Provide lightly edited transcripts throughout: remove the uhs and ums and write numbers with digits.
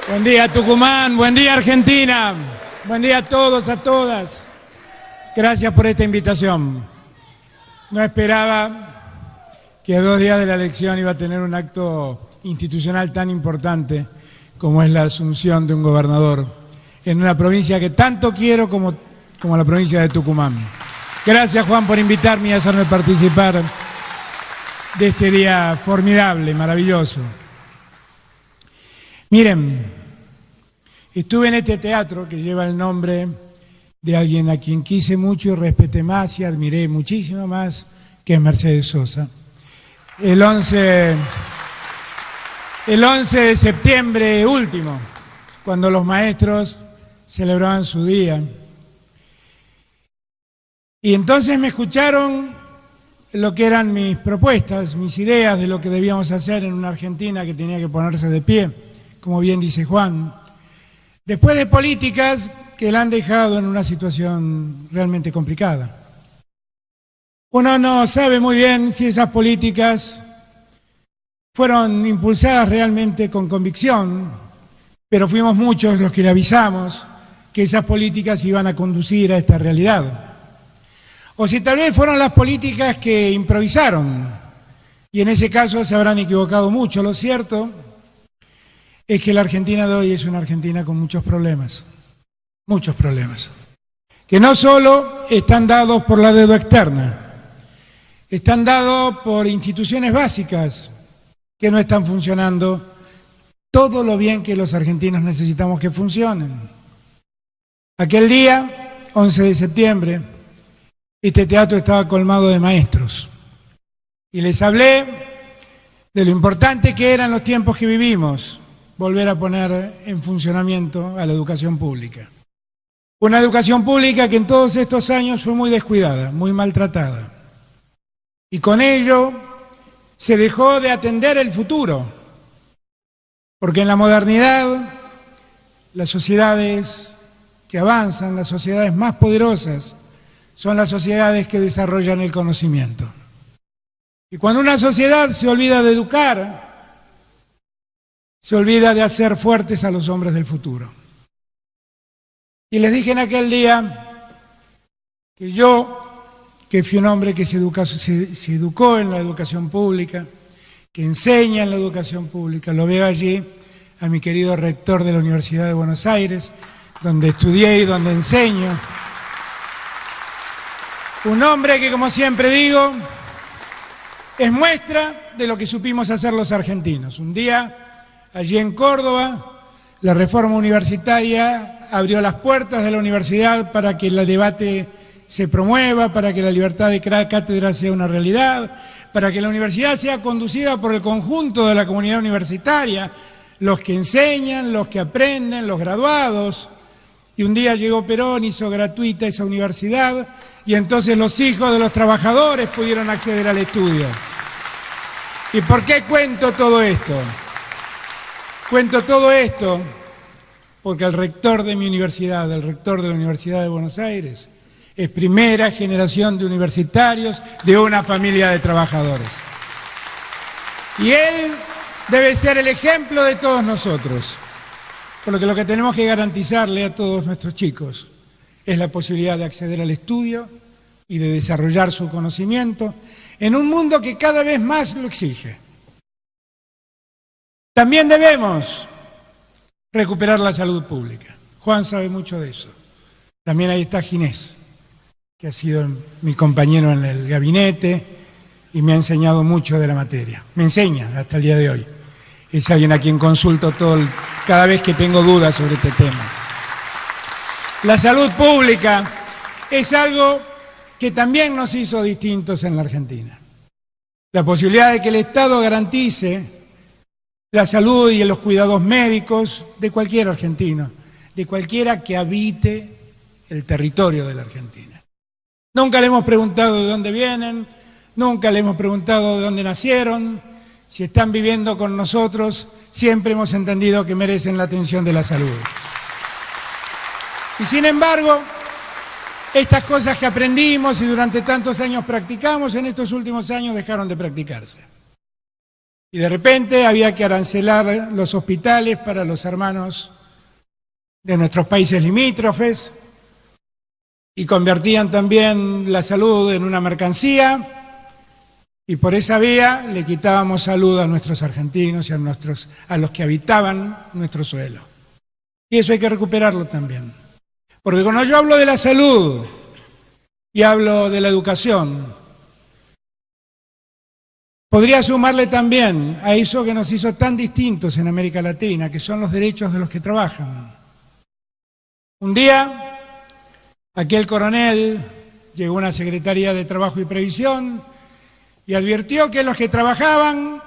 Buen día Tucumán, buen día Argentina, buen día a todos, a todas. Gracias por esta invitación. No esperaba que a 2 días de la elección iba a tener un acto institucional tan importante como es la asunción de un gobernador en una provincia que tanto quiero como la provincia de Tucumán. Gracias, Juan, por invitarme y hacerme participar de este día formidable, maravilloso. Miren, estuve en este teatro que lleva el nombre de alguien a quien quise mucho y respeté más y admiré muchísimo más, que es Mercedes Sosa. El 11 de septiembre último, cuando los maestros celebraban su día. Y entonces me escucharon lo que eran mis propuestas, mis ideas de lo que debíamos hacer en una Argentina que tenía que ponerse de pie, como bien dice Juan, después de políticas que la han dejado en una situación realmente complicada. Uno no sabe muy bien si esas políticas fueron impulsadas realmente con convicción, pero fuimos muchos los que le avisamos que esas políticas iban a conducir a esta realidad. O si tal vez fueron las políticas que improvisaron, y en ese caso se habrán equivocado mucho. Lo cierto es que la Argentina de hoy es una Argentina con muchos problemas, que no solo están dados por la deuda externa, están dados por instituciones básicas que no están funcionando todo lo bien que los argentinos necesitamos que funcionen. Aquel día, 11 de septiembre, este teatro estaba colmado de maestros y les hablé de lo importante que eran los tiempos que vivimos, volver a poner en funcionamiento a la educación pública. Una educación pública que en todos estos años fue muy descuidada, muy maltratada. Y con ello se dejó de atender el futuro, porque en la modernidad las sociedades que avanzan, las sociedades más poderosas, son las sociedades que desarrollan el conocimiento. Y cuando una sociedad se olvida de educar, se olvida de hacer fuertes a los hombres del futuro. Y les dije en aquel día que yo, que fui un hombre que se educó en la educación pública, que enseña en la educación pública, lo veo allí a mi querido rector de la Universidad de Buenos Aires, donde estudié y donde enseño. Un hombre que, como siempre digo, es muestra de lo que supimos hacer los argentinos. Un día, allí en Córdoba, la reforma universitaria abrió las puertas de la universidad para que el debate se promueva, para que la libertad de cátedra sea una realidad, para que la universidad sea conducida por el conjunto de la comunidad universitaria, los que enseñan, los que aprenden, los graduados. Y un día llegó Perón, hizo gratuita esa universidad, y entonces los hijos de los trabajadores pudieron acceder al estudio. ¿Y por qué cuento todo esto? Cuento todo esto porque el rector de mi universidad, el rector de la Universidad de Buenos Aires, es primera generación de universitarios de una familia de trabajadores. Y él debe ser el ejemplo de todos nosotros, porque lo que tenemos que garantizarle a todos nuestros chicos es la posibilidad de acceder al estudio y de desarrollar su conocimiento en un mundo que cada vez más lo exige. También debemos recuperar la salud pública. Juan sabe mucho de eso. También ahí está Ginés, que ha sido mi compañero en el gabinete y me ha enseñado mucho de la materia. Me enseña hasta el día de hoy. Es alguien a quien consulto cada vez que tengo dudas sobre este tema. La salud pública es algo que también nos hizo distintos en la Argentina. La posibilidad de que el Estado garantice la salud y los cuidados médicos de cualquier argentino, de cualquiera que habite el territorio de la Argentina. Nunca le hemos preguntado de dónde vienen, nunca le hemos preguntado de dónde nacieron, si están viviendo con nosotros, siempre hemos entendido que merecen la atención de la salud. Y sin embargo, estas cosas que aprendimos y durante tantos años practicamos, en estos últimos años dejaron de practicarse. Y de repente había que arancelar los hospitales para los hermanos de nuestros países limítrofes y convertían también la salud en una mercancía y por esa vía le quitábamos salud a nuestros argentinos y a los que habitaban nuestro suelo. Y eso hay que recuperarlo también. Porque cuando yo hablo de la salud y hablo de la educación, podría sumarle también a eso que nos hizo tan distintos en América Latina, que son los derechos de los que trabajan. Un día, aquel coronel llegó a una Secretaría de Trabajo y Previsión y advirtió que los que trabajaban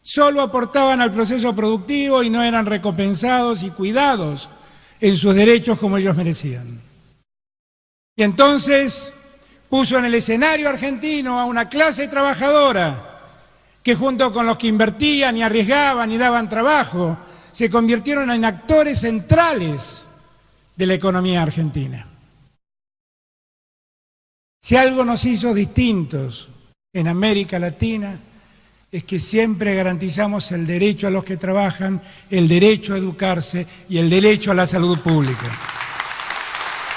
solo aportaban al proceso productivo y no eran recompensados y cuidados en sus derechos como ellos merecían. Y entonces puso en el escenario argentino a una clase trabajadora que junto con los que invertían y arriesgaban y daban trabajo, se convirtieron en actores centrales de la economía argentina. Si algo nos hizo distintos en América Latina, es que siempre garantizamos el derecho a los que trabajan, el derecho a educarse y el derecho a la salud pública.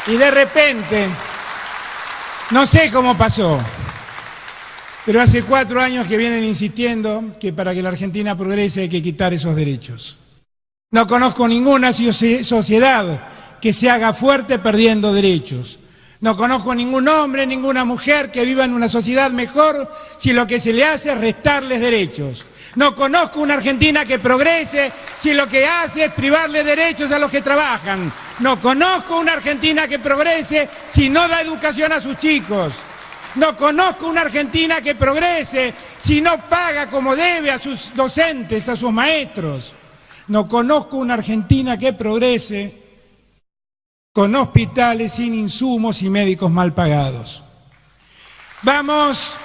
Y de repente, no sé cómo pasó, pero hace 4 años que vienen insistiendo que para que la Argentina progrese hay que quitar esos derechos. No conozco ninguna sociedad que se haga fuerte perdiendo derechos. No conozco ningún hombre, ninguna mujer que viva en una sociedad mejor si lo que se le hace es restarles derechos. No conozco una Argentina que progrese si lo que hace es privarle derechos a los que trabajan. No conozco una Argentina que progrese si no da educación a sus chicos. No conozco una Argentina que progrese si no paga como debe a sus docentes, a sus maestros. No conozco una Argentina que progrese con hospitales sin insumos y médicos mal pagados. Vamos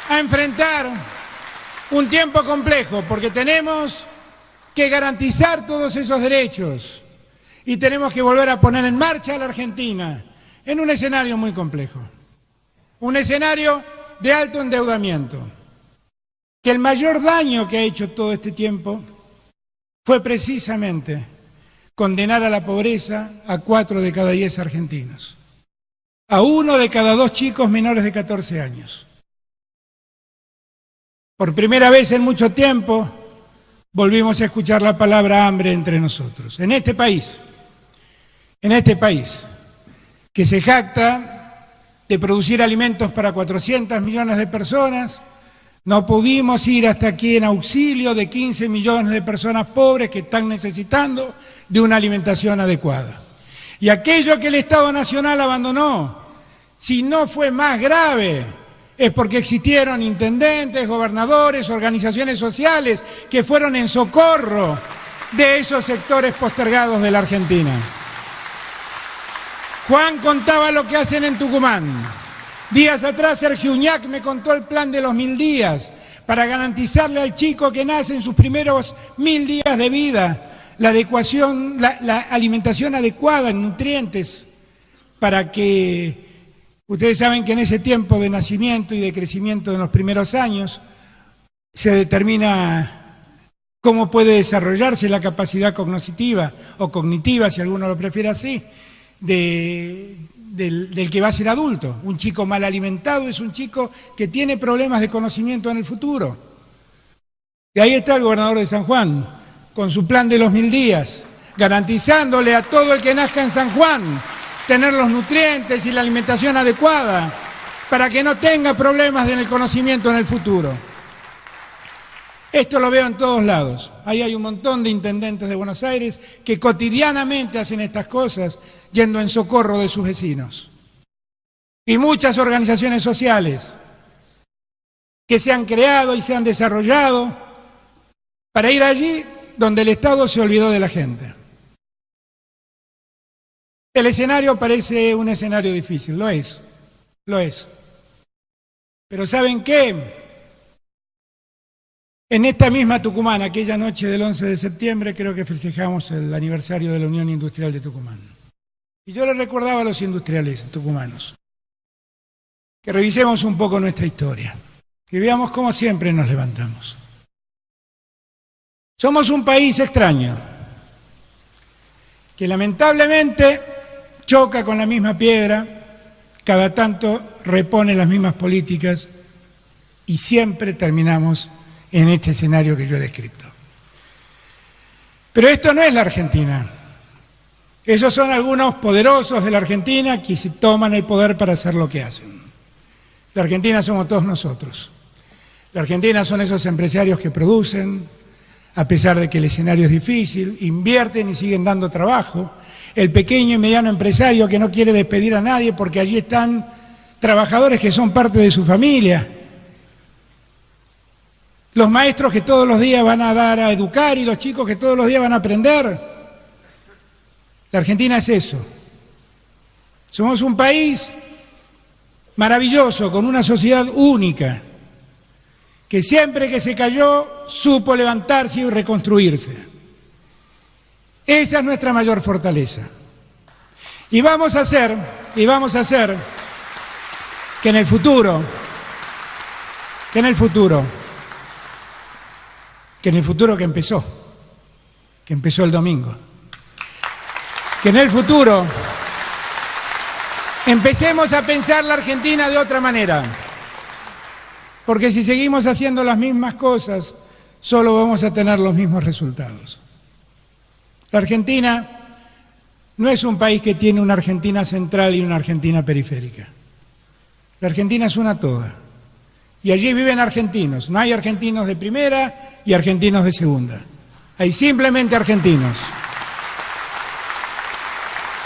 a enfrentar un tiempo complejo porque tenemos que garantizar todos esos derechos y tenemos que volver a poner en marcha a la Argentina en un escenario muy complejo, un escenario de alto endeudamiento, que el mayor daño que ha hecho todo este tiempo fue precisamente condenar a la pobreza a 4 de cada 10 argentinos, a 1 de cada 2 chicos menores de 14 años. Por primera vez en mucho tiempo volvimos a escuchar la palabra hambre entre nosotros. En este país, que se jacta de producir alimentos para 400 millones de personas, no pudimos ir hasta aquí en auxilio de 15 millones de personas pobres que están necesitando de una alimentación adecuada. Y aquello que el Estado Nacional abandonó, si no fue más grave, es porque existieron intendentes, gobernadores, organizaciones sociales que fueron en socorro de esos sectores postergados de la Argentina. Juan contaba lo que hacen en Tucumán. Días atrás Sergio Uñac me contó el plan de los 1000 días para garantizarle al chico que nace en sus primeros 1000 días de vida la alimentación adecuada en nutrientes para que, ustedes saben que en ese tiempo de nacimiento y de crecimiento en los primeros años se determina cómo puede desarrollarse la capacidad cognitiva o cognitiva, si alguno lo prefiere así, del que va a ser adulto. Un chico mal alimentado es un chico que tiene problemas de conocimiento en el futuro. Y ahí está el gobernador de San Juan, con su plan de los 1000 días, garantizándole a todo el que nazca en San Juan tener los nutrientes y la alimentación adecuada para que no tenga problemas en el conocimiento en el futuro. Esto lo veo en todos lados. Ahí hay un montón de intendentes de Buenos Aires que cotidianamente hacen estas cosas yendo en socorro de sus vecinos. Y muchas organizaciones sociales que se han creado y se han desarrollado para ir allí donde el Estado se olvidó de la gente. El escenario parece un escenario difícil, lo es. Pero ¿saben qué? En esta misma Tucumán, aquella noche del 11 de septiembre, creo que festejamos el aniversario de la Unión Industrial de Tucumán. Y yo le recordaba a los industriales tucumanos que revisemos un poco nuestra historia. que veamos cómo siempre nos levantamos. Somos un país extraño, que lamentablemente choca con la misma piedra, cada tanto repone las mismas políticas y siempre terminamos en este escenario que yo he descrito. Pero esto no es la Argentina. Esos son algunos poderosos de la Argentina que se toman el poder para hacer lo que hacen. La Argentina somos todos nosotros. La Argentina son esos empresarios que producen, a pesar de que el escenario es difícil, invierten y siguen dando trabajo. El pequeño y mediano empresario que no quiere despedir a nadie porque allí están trabajadores que son parte de su familia. Los maestros que todos los días van a dar a educar y los chicos que todos los días van a aprender. La Argentina es eso. Somos un país maravilloso, con una sociedad única, que siempre que se cayó supo levantarse y reconstruirse. Esa es nuestra mayor fortaleza. Y vamos a hacer que en el futuro que empezó el domingo, que en el futuro empecemos a pensar la Argentina de otra manera. Porque si seguimos haciendo las mismas cosas, solo vamos a tener los mismos resultados. La Argentina no es un país que tiene una Argentina central y una Argentina periférica. La Argentina es una toda. Y allí viven argentinos. No hay argentinos de primera y argentinos de segunda. Hay simplemente argentinos.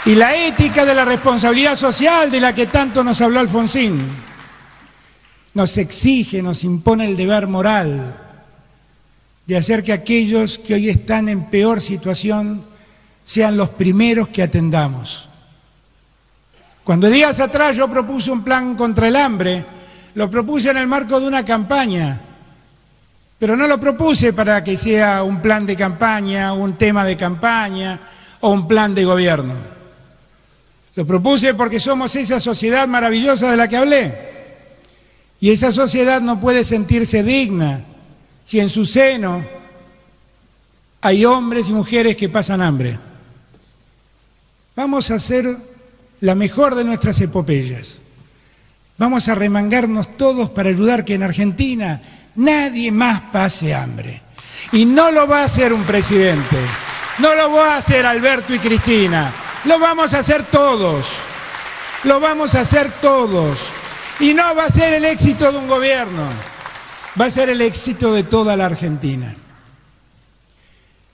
Y la ética de la responsabilidad social de la que tanto nos habló Alfonsín, nos exige, nos impone el deber moral de hacer que aquellos que hoy están en peor situación sean los primeros que atendamos. Cuando días atrás yo propuse un plan contra el hambre, lo propuse en el marco de una campaña, pero no lo propuse para que sea un plan de campaña, un tema de campaña o un plan de gobierno. Lo propuse porque somos esa sociedad maravillosa de la que hablé. Y esa sociedad no puede sentirse digna si en su seno hay hombres y mujeres que pasan hambre. Vamos a hacer la mejor de nuestras epopeyas. Vamos a remangarnos todos para ayudar que en Argentina nadie más pase hambre. Y no lo va a hacer un presidente, no lo va a hacer Alberto y Cristina, lo vamos a hacer todos, lo vamos a hacer todos. Y no va a ser el éxito de un gobierno, va a ser el éxito de toda la Argentina.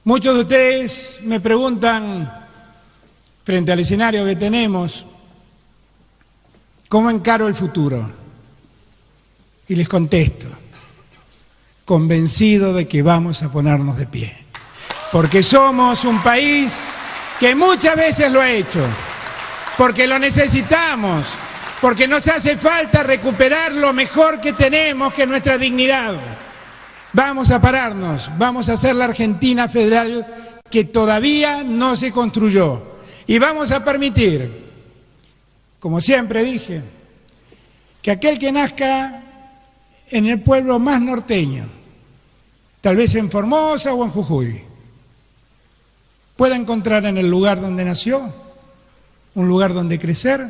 Muchos de ustedes me preguntan, frente al escenario que tenemos, ¿cómo encaro el futuro? Y les contesto, convencido de que vamos a ponernos de pie. Porque somos un país que muchas veces lo ha hecho, porque lo necesitamos, porque nos hace falta recuperar lo mejor que tenemos, que es nuestra dignidad. Vamos a pararnos, vamos a hacer la Argentina federal que todavía no se construyó. Y vamos a permitir, como siempre dije, que aquel que nazca en el pueblo más norteño, tal vez en Formosa o en Jujuy, pueda encontrar en el lugar donde nació un lugar donde crecer,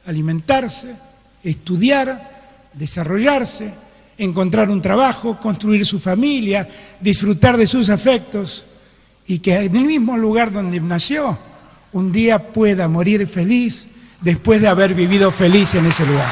alimentarse, estudiar, desarrollarse, encontrar un trabajo, construir su familia, disfrutar de sus afectos y que en el mismo lugar donde nació un día pueda morir feliz después de haber vivido feliz en ese lugar.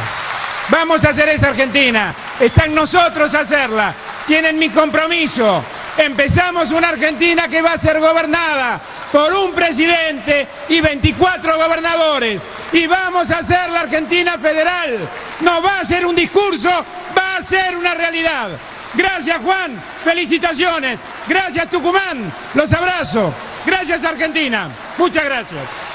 Vamos a hacer esa Argentina, está en nosotros hacerla, tienen mi compromiso. Empezamos una Argentina que va a ser gobernada por un presidente y 24 gobernadores. Y vamos a hacer la Argentina federal. No va a ser un discurso, va a ser una realidad. Gracias, Juan, felicitaciones. Gracias, Tucumán, los abrazo. Gracias, Argentina. Muchas gracias.